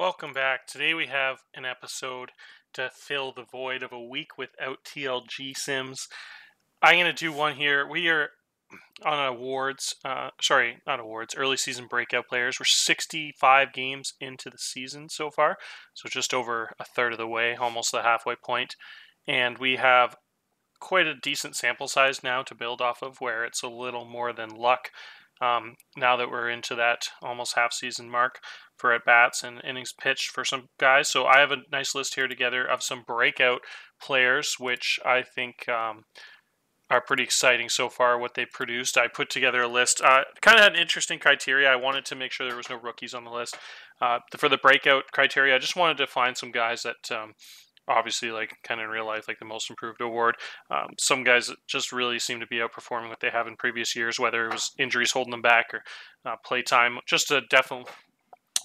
Welcome back. Today we have an episode to fill the void of a week without TLG sims. I'm going to do one here. We are on awards, early season breakout players. We're 65 games into the season so far, so just over a third of the way, almost the halfway point. And we have quite a decent sample size now to build off of, where it's a little more than luck. Now that we're into that almost half season mark for at-bats and innings pitched for some guys. So I have a nice list here together of some breakout players, which I think are pretty exciting so far, what they produced. I put together a list. Kind of had interesting criteria. I wanted to make sure there was no rookies on the list. For the breakout criteria, I just wanted to find some guys that obviously, like kind of in real life, like the most improved award. Some guys that just really seem to be outperforming what they have in previous years, whether it was injuries holding them back or play time. Just a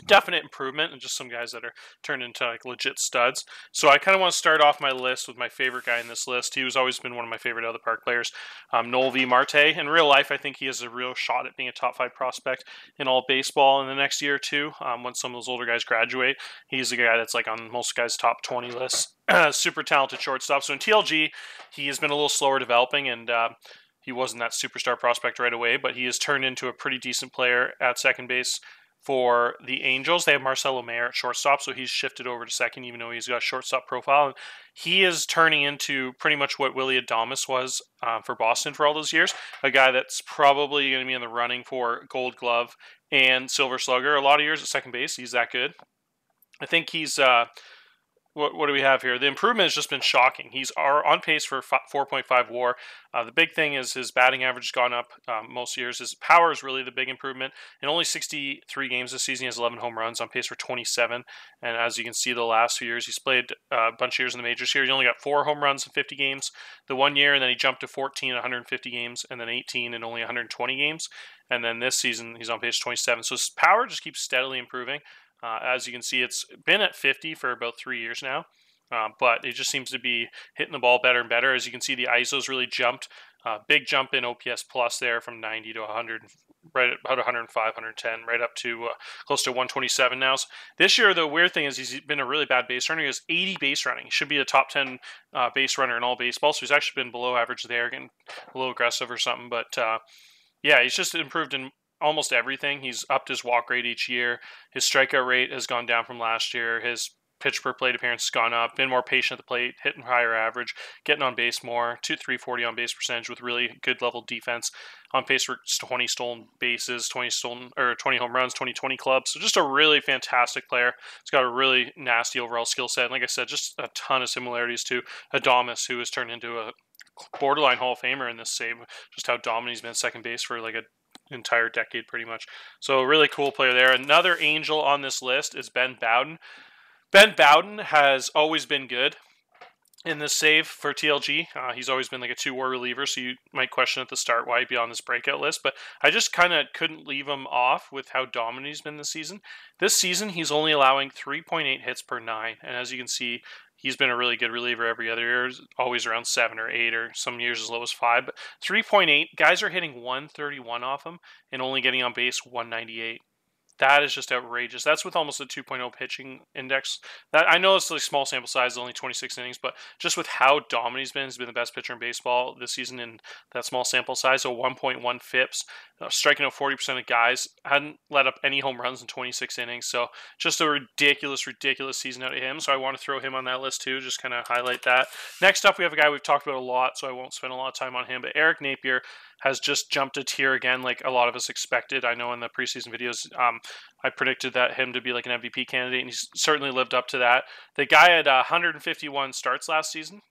definite improvement, and just some guys that are turned into like legit studs. So I kind of want to start off my list with my favorite guy in this list. He was always been one of my favorite out of the park players, Noelvi Marte. In real life, I think he has a real shot at being a top 5 prospect in all baseball in the next year or two. When some of those older guys graduate, he's a guy that's like on most guys' top 20 lists. Super talented shortstop. So in TLG, he has been a little slower developing, and he wasn't that superstar prospect right away, but he has turned into a pretty decent player at second base. For the Angels, they have Marcelo Mayer at shortstop, so he's shifted over to second, even though he's got a shortstop profile. And he is turning into pretty much what Willy Adames was for Boston for all those years, a guy that's probably going to be in the running for Gold Glove and Silver Slugger. A lot of years at second base, he's that good. I think he's... What do we have here? The improvement has just been shocking. He's on pace for 4.5 WAR. The big thing is his batting average has gone up most years. His power is really the big improvement. In only 63 games this season, he has 11 home runs, on pace for 27. And as you can see, the last few years, he's played a bunch of years in the majors here. He only got 4 home runs in 50 games the one year, and then he jumped to 14 in 150 games, and then 18 in only 120 games. And then this season, he's on pace for 27. So his power just keeps steadily improving. As you can see, it's been at 50 for about 3 years now, but it just seems to be hitting the ball better and better. As you can see, the ISO's really jumped. Big jump in OPS plus there from 90 to 100, right at about 105, 110, right up to close to 127 now. So this year, the weird thing is he's been a really bad base runner. He has 80 base running. He should be a top 10 base runner in all baseball, so he's actually been below average there, getting a little aggressive or something. But yeah, he's just improved in almost everything. He's upped his walk rate each year. His strikeout rate has gone down from last year. His pitch per plate appearance has gone up. Been more patient at the plate, hitting higher average, getting on base more. 340 on base percentage with really good level defense. On pace for 20 stolen bases, 20 home runs, 20 clubs. So just a really fantastic player. He's got a really nasty overall skill set. And like I said, just a ton of similarities to Adames, who has turned into a borderline Hall of Famer in this save. Just how dominant he's been at second base for like a entire decade pretty much. So a really cool player there. Another Angel on this list is Ben Bowden. Ben Bowden has always been good in this save for TLG. He's always been like a 2-WAR reliever, so you might question at the start why he'd be on this breakout list, but I just kind of couldn't leave him off with how dominant he's been this season. This season, he's only allowing 3.8 hits per 9, and as you can see, he's been a really good reliever every other year, always around 7 or 8, or some years as low as 5. But 3.8, guys are hitting 131 off him and only getting on base 198. That is just outrageous. That's with almost a 2.0 pitching index. That I know it's like small sample size, only 26 innings, but just with how dominant he's been the best pitcher in baseball this season in that small sample size. So 1.1 FIPS, striking out 40% of guys, hadn't let up any home runs in 26 innings. So just a ridiculous season out of him. So I want to throw him on that list too, just kind of highlight that. Next up, we have a guy we've talked about a lot, so I won't spend a lot of time on him, but Eric Napier has just jumped a tier again, like a lot of us expected. I know in the preseason videos, I predicted that him to be like an MVP candidate, and he's certainly lived up to that. The guy had 151 starts last season,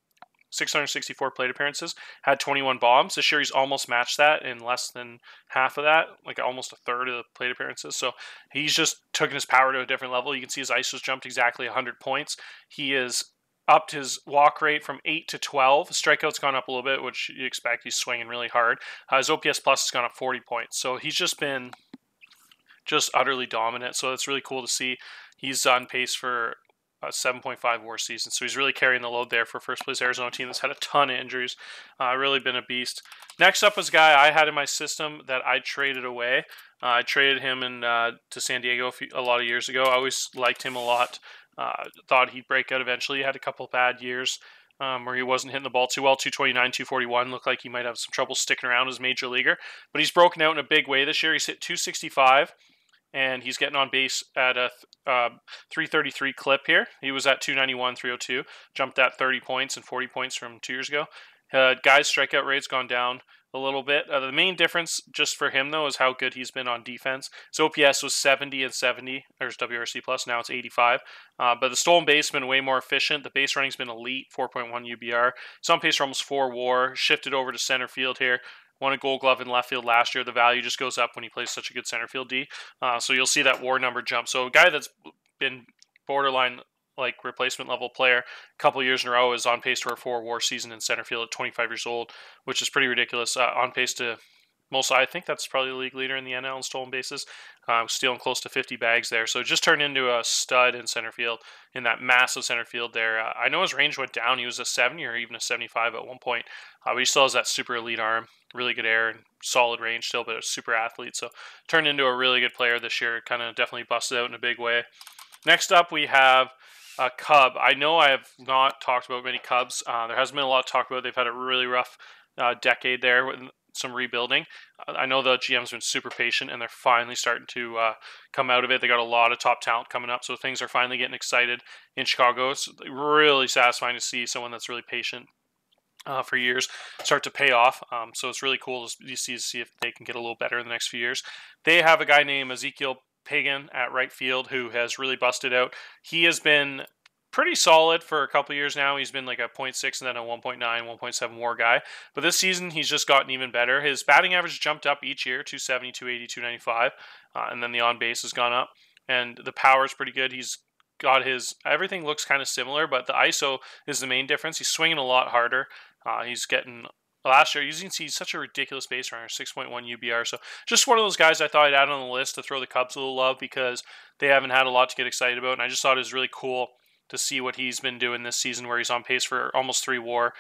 664 plate appearances, had 21 bombs. This year he's almost matched that in less than half of that, like almost a third of the plate appearances. So he's just taken his power to a different level. You can see his ISO's jumped exactly 100 points. He is upped his walk rate from 8 to 12. Strikeout's gone up a little bit, which you expect. He's swinging really hard. His OPS plus has gone up 40 points. So he's just been utterly dominant. So it's really cool to see. He's on pace for a 7.5 WAR season. So he's really carrying the load there for first place Arizona team that's had a ton of injuries. Really been a beast. Next up was a guy I had in my system that I traded away. I traded him to San Diego a lot of years ago. I always liked him a lot. Thought he'd break out eventually. He had a couple bad years where he wasn't hitting the ball too well. 229, 241. Looked like he might have some trouble sticking around as major leaguer. But he's broken out in a big way this year. He's hit 265. And he's getting on base at a 333 clip here. He was at 291, 302. Jumped at 30 points and 40 points from 2 years ago. Guy's strikeout rate's gone down a little bit. The main difference just for him, though, is how good he's been on defense. His OPS was 70 and 70. There's WRC+. Now it's 85. But the stolen base has been way more efficient. The base running's been elite, 4.1 UBR. He's on pace for almost 4 WAR. Shifted over to center field here. Won a Gold Glove in left field last year. The value just goes up when he plays such a good center field D. So you'll see that WAR number jump. So a guy that's been borderline like replacement level player a couple years in a row is on pace for a 4 WAR season in center field at 25 years old, which is pretty ridiculous. On pace to I think that's probably the league leader in the NL in stolen bases. Stealing close to 50 bags there. So just turned into a stud in center field, in that massive center field there. I know his range went down. He was a 70 or even a 75 at one point. But he still has that super elite arm, really good air, and solid range still, but a super athlete. So turned into a really good player this year. Kind of definitely busted out in a big way. Next up, we have a Cub. I know I have not talked about many Cubs. There hasn't been a lot to talk about. They've had a really rough decade there with some rebuilding. I know the GM's been super patient, and they're finally starting to come out of it. They got a lot of top talent coming up, so things are finally getting excited in Chicago. It's really satisfying to see someone that's really patient for years start to pay off. So it's really cool to see if they can get a little better in the next few years. They have a guy named Ezequiel Pagan at right field who has really busted out. He has been pretty solid for a couple years now. He's been like a 0.6 and then a 1.9, 1.7 WAR guy. But this season, he's just gotten even better. His batting average jumped up each year, 270, 280, 295. And then the on-base has gone up. And the power is pretty good. He's got everything looks kind of similar, but the ISO is the main difference. He's swinging a lot harder. He's getting... Last year, you can see he's such a ridiculous base runner, 6.1 UBR. So just one of those guys I thought I'd add on the list to throw the Cubs a little love because they haven't had a lot to get excited about. And I just thought it was really cool to see what he's been doing this season where he's on pace for almost 3 WAR.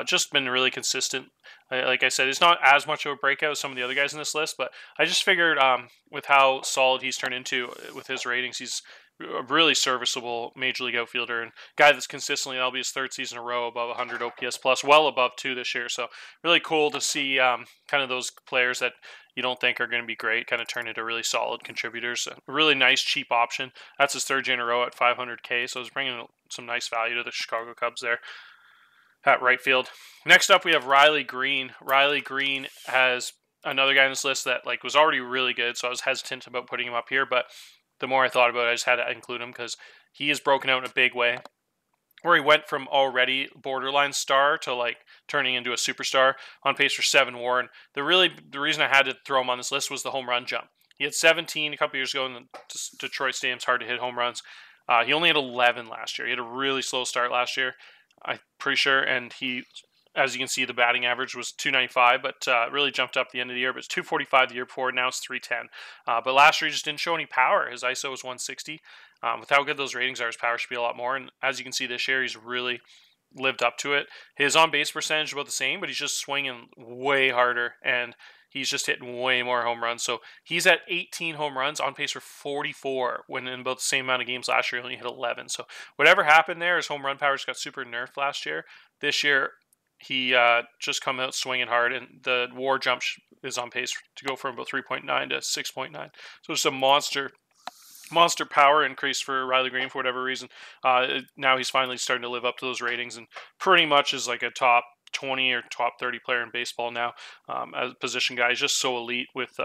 Just been really consistent. Like I said, it's not as much of a breakout as some of the other guys in this list, but I just figured with how solid he's turned into with his ratings, he's a really serviceable major league outfielder and guy that's consistently, that'll be his 3rd season in a row above 100 OPS plus, well above 2 this year. So really cool to see kind of those players that you don't think are going to be great kind of turn into really solid contributors. A really nice cheap option. That's his 3rd year in a row at $500K. So it's bringing some nice value to the Chicago Cubs there at right field. Next up, we have Riley Greene. Riley Greene has another guy on this list that was already really good. So I was hesitant about putting him up here, but the more I thought about it, I just had to include him because he is broken out in a big way, where he went from already borderline star to turning into a superstar, on pace for 7 WAR. And the reason I had to throw him on this list was the home run jump. He had 17 a couple years ago in the Detroit Stadium's hard to hit home runs. He only had 11 last year. He had a really slow start last year, I'm pretty sure, and he, as you can see, the batting average was 295, but really jumped up the end of the year. But it's 245 the year before. Now it's 310. But last year he just didn't show any power. His ISO was 160. With how good those ratings are, his power should be a lot more. And as you can see this year, he's really lived up to it. His on-base percentage is about the same, but he's just swinging way harder, and he's just hitting way more home runs. So he's at 18 home runs, on pace for 44, when in about the same amount of games last year, he only hit 11. So whatever happened there, his home run power just got super nerfed last year. This year, he just come out swinging hard, and the WAR jump is on pace to go from about 3.9 to 6.9. So it's a monster power increase for Riley Greene for whatever reason. Now he's finally starting to live up to those ratings and pretty much is like a top 20 or top 30 player in baseball now as a position guy. He's just so elite with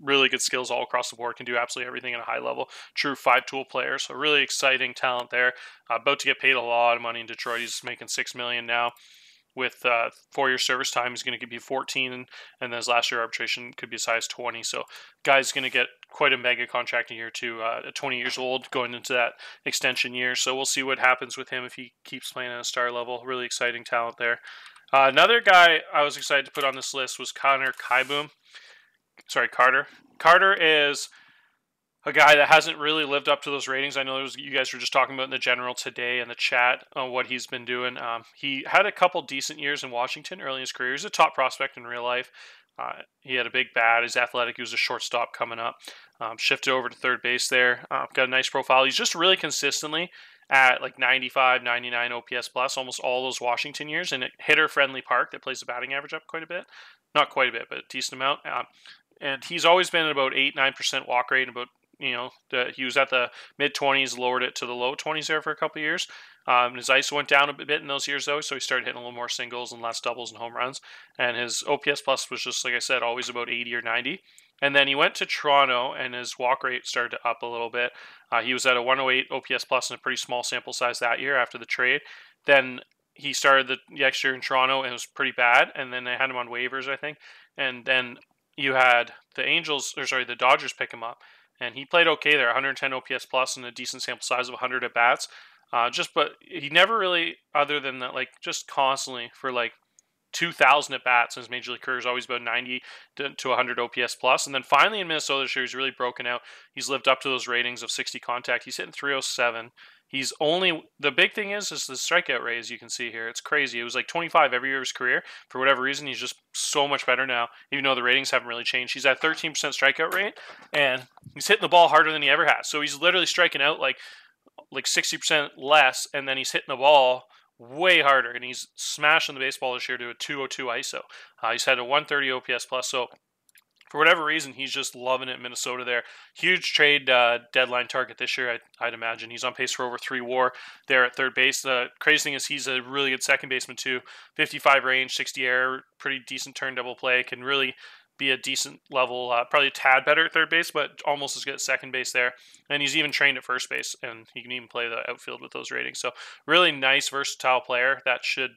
really good skills all across the board, can do absolutely everything at a high level. True 5-tool player, so really exciting talent there. About to get paid a lot of money in Detroit. He's making $6 million now. With 4-year service time, he's going to give you 14, and then his last year arbitration could be as high as 20. So, guy's going to get quite a mega contract in year 2 at 20 years old, going into that extension year. So we'll see what happens with him if he keeps playing at a star level. Really exciting talent there. Another guy I was excited to put on this list was Carter. Carter is a guy that hasn't really lived up to those ratings. I know you guys were just talking about in the general today in the chat what he's been doing. He had a couple decent years in Washington early in his career. He's a top prospect in real life. He had a big bat. He's athletic. He was a shortstop coming up. Shifted over to third base there. Got a nice profile. He's just really consistently at like 95, 99 OPS plus almost all those Washington years in a hitter-friendly park that plays the batting average up quite a bit. Not quite a bit, but a decent amount. And he's always been at about 8-9% walk rate. About he was at the mid-20s, lowered it to the low 20s there for a couple of years. His ISO went down a bit in those years, though, so he started hitting a little more singles and less doubles and home runs. And his OPS plus was just, like I said, always about 80 or 90. And then he went to Toronto, and his walk rate started to up a little bit. He was at a 108 OPS plus in a pretty small sample size that year after the trade. Then he started the next year in Toronto, and it was pretty bad. And then they had him on waivers, I think. And then you had the Dodgers pick him up. And he played okay there, 110 OPS plus and a decent sample size of 100 at bats. But he never really, other than that, like just constantly for like 2,000 at bats in his major league career, is always about 90 to 100 OPS plus. And then finally in Minnesota this year, he's really broken out. He's lived up to those ratings of 60 contact. He's hitting 307. The big thing is the strikeout rate, as you can see here. It's crazy. It was like 25 every year of his career. For whatever reason, he's just so much better now, even though the ratings haven't really changed. He's at 13% strikeout rate, and he's hitting the ball harder than he ever has. So he's literally striking out like 60% less, and then he's hitting the ball way harder, and he's smashing the baseball this year to a 202 ISO. He's had a 130 OPS plus, so for whatever reason, he's just loving it in Minnesota there. Huge trade deadline target this year, I'd imagine. He's on pace for over 3 WAR there at third base. The crazy thing is he's a really good second baseman too. 55 range, 60 error, pretty decent turn double play. Can really be a decent level, probably a tad better at third base, but almost as good at second base there. And he's even trained at first base, and he can even play the outfield with those ratings. So really nice, versatile player that should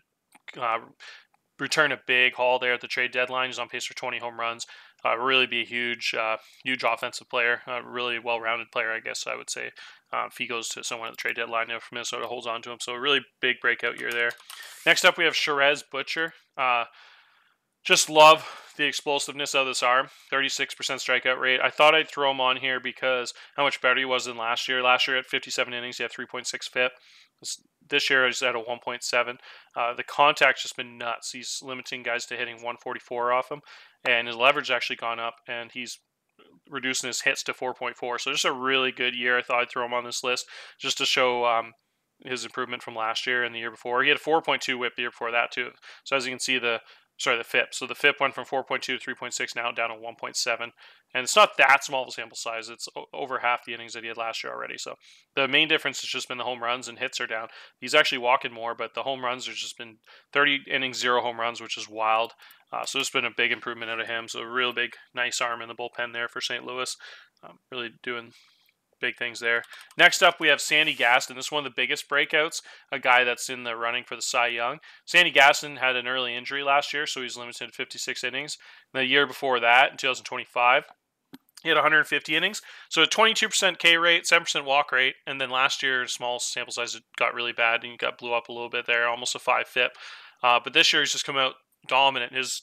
return a big haul there at the trade deadline. He's on pace for 20 home runs. Really be a huge offensive player, really well-rounded player, I guess I would say. If he goes to someone at the trade deadline, if Minnesota holds on to him. So a really big breakout year there. Next up, we have Charez Butcher. Just love the explosiveness of this arm. 36% strikeout rate. I thought I'd throw him on here because how much better he was than last year. Last year at 57 innings, he had 3.6 FIP. This year he's at a 1.7. The contact's just been nuts. He's limiting guys to hitting 144 off him, and his leverage actually gone up, and he's reducing his hits to 4.4. So just a really good year. I thought I'd throw him on this list just to show his improvement from last year and the year before. He had a 4.2 whip the year before that too. So as you can see, the FIP. So the FIP went from 4.2 to 3.6, now down to 1.7. And it's not that small of a sample size. It's over half the innings that he had last year already. So the main difference has just been the home runs, and hits are down. He's actually walking more, but the home runs, there's just been 30 innings, 0 home runs, which is wild. So it's been a big improvement out of him. So a real big, nice arm in the bullpen there for St. Louis. Really doing big things there. Next up, we have Sandy Gaston. This is one of the biggest breakouts, a guy that's in the running for the Cy Young. Sandy Gaston had an early injury last year, so he's limited to 56 innings. The year before that, in 2025, he had 150 innings. So a 22% K rate, 7% walk rate, and then last year, small sample size, it got really bad, and he got blew up a little bit there, almost a 5 FIP. But this year, he's just come out dominant. His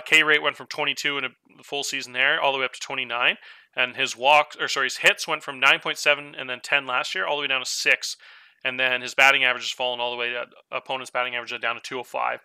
K rate went from 22 in a full season there, all the way up to 29. And his his hits went from 9.7 and then 10 last year, all the way down to 6. And then his batting average has fallen all the way to opponent's batting average down to 205.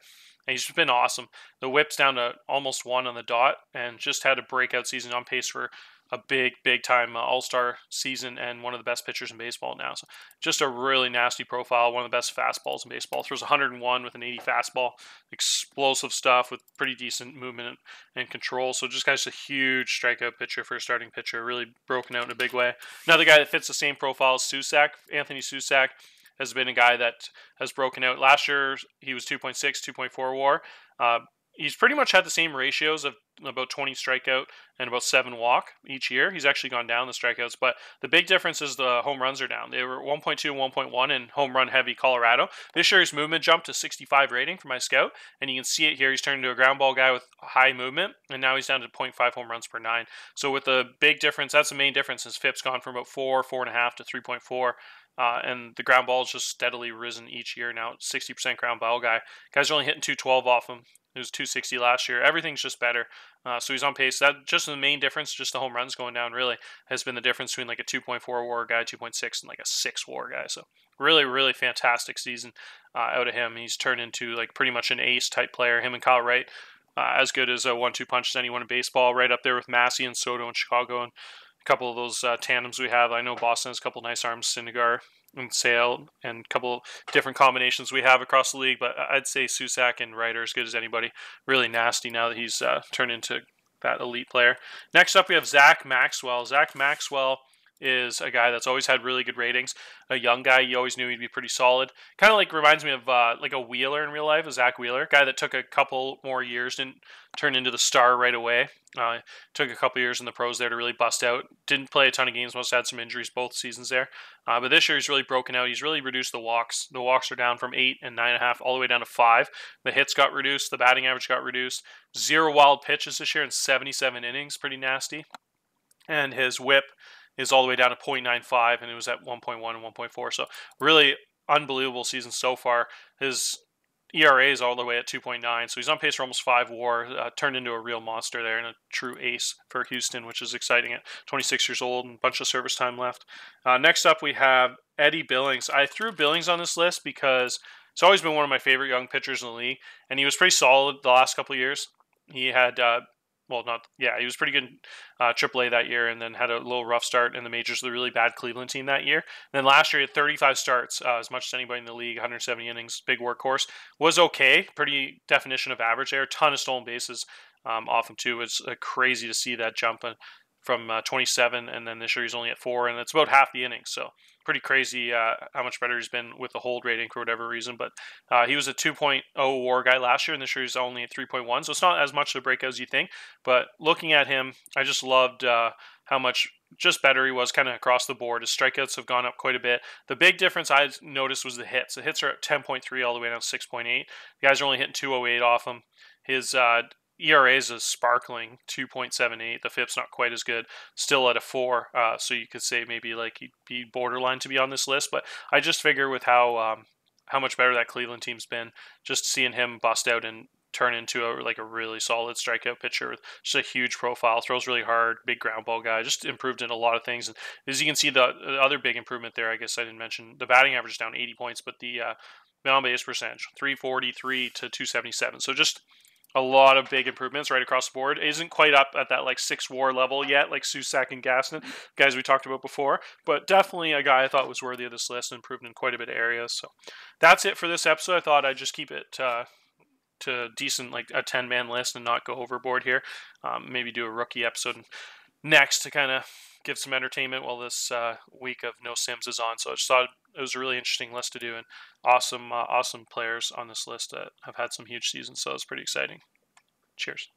And he's just been awesome. The whip's down to almost 1 on the dot, and just had a breakout season, on pace for a big time all-star season, and one of the best pitchers in baseball now. So just a really nasty profile, one of the best fastballs in baseball. Throws 101 with an 80 fastball, explosive stuff with pretty decent movement and control. So just a huge strikeout pitcher for a starting pitcher, really broken out in a big way. Another guy that fits the same profile is Susac. Anthony Susac has been a guy that has broken out. Last year, he was 2.6, 2.4 WAR. He's pretty much had the same ratios of about 20 strikeout and about 7 walk each year. He's actually gone down the strikeouts, but the big difference is the home runs are down. They were 1.2 and 1.1 in home run heavy Colorado. This year his movement jumped to 65 rating for my scout, and you can see it here. He's turned into a ground ball guy with high movement, and now he's down to 0.5 home runs per 9. So with the big difference, that's the main difference. His FIP's gone from about 4.5 to 3.4. And the ground ball has just steadily risen each year now. 60% ground ball guy. Guys are only hitting 212 off him. It was 260 last year. Everything's just better. So he's on pace. That just the main difference, just the home runs going down, really has been the difference between like a 2.4 WAR guy, 2.6, and like a 6 WAR guy. So really fantastic season out of him. He's turned into like pretty much an ace type player. Him and Kyle Wright as good as a 1-2 punch as anyone in baseball, right up there with Massey and Soto in Chicago, and a couple of those tandems we have. I know Boston has a couple nice arms, Syndergaard and Sale, and a couple different combinations we have across the league, but I'd say Susac and Wright are as good as anybody. Really nasty now that he's turned into that elite player. Next up, we have Zach Maxwell. Zach Maxwell is a guy that's always had really good ratings. A young guy, you always knew he'd be pretty solid. Kind of like reminds me of like a Wheeler in real life, a Zach Wheeler, guy that took a couple more years, didn't turn into the star right away. Took a couple years in the pros there to really bust out. Didn't play a ton of games, must have had some injuries both seasons there. But this year he's really broken out. He's really reduced the walks. The walks are down from 8 and 9.5 all the way down to 5. The hits got reduced. The batting average got reduced. 0 wild pitches this year in 77 innings. Pretty nasty. And his whip is all the way down to 0.95, and it was at 1.1 and 1.4. So really unbelievable season so far. His ERA is all the way at 2.9, so he's on pace for almost 5 WAR. Turned into a real monster there and a true ace for Houston, which is exciting at 26 years old and a bunch of service time left. Next up, we have Eddie Billings. I threw Billings on this list because he's always been one of my favorite young pitchers in the league, and he was pretty solid the last couple of years. He had he was pretty good in AAA that year, and then had a little rough start in the majors with a really bad Cleveland team that year. And then last year he had 35 starts, as much as anybody in the league, 170 innings, big workhorse. Was okay, pretty definition of average there. Ton of stolen bases off him too. It's crazy to see that jump from 27, and then this year he's only at 4, and it's about half the innings. So pretty crazy how much better he's been with the hold rating for whatever reason. But he was a 2.0 WAR guy last year, and this year he's only at 3.1. So it's not as much of a breakout as you think. But looking at him, I just loved how much just better he was kind of across the board. His strikeouts have gone up quite a bit. The big difference I noticed was the hits. The hits are at 10.3 all the way down to 6.8. The guys are only hitting 208 off him. His ERA is a sparkling 2.78. The FIP's not quite as good, still at a 4. So you could say maybe like he'd be borderline to be on this list. But I just figure with how much better that Cleveland team's been, just seeing him bust out and turn into a really solid strikeout pitcher with just a huge profile, throws really hard, big ground ball guy, just improved in a lot of things. And as you can see, the other big improvement there, I guess I didn't mention, the batting average is down 80 points, but the on base percentage 343 to 277. So just a lot of big improvements right across the board. Isn't quite up at that 6 WAR level yet, like Susac and Gaston, guys we talked about before, but definitely a guy I thought was worthy of this list and improved in quite a bit of areas. So that's it for this episode. I thought I'd just keep it to decent, like a 10-man list and not go overboard here. Maybe do a rookie episode next to kind of give some entertainment while this week of no Sims is on. So I just thought it was a really interesting list to do, and awesome players on this list that have had some huge seasons. So it's pretty exciting. Cheers.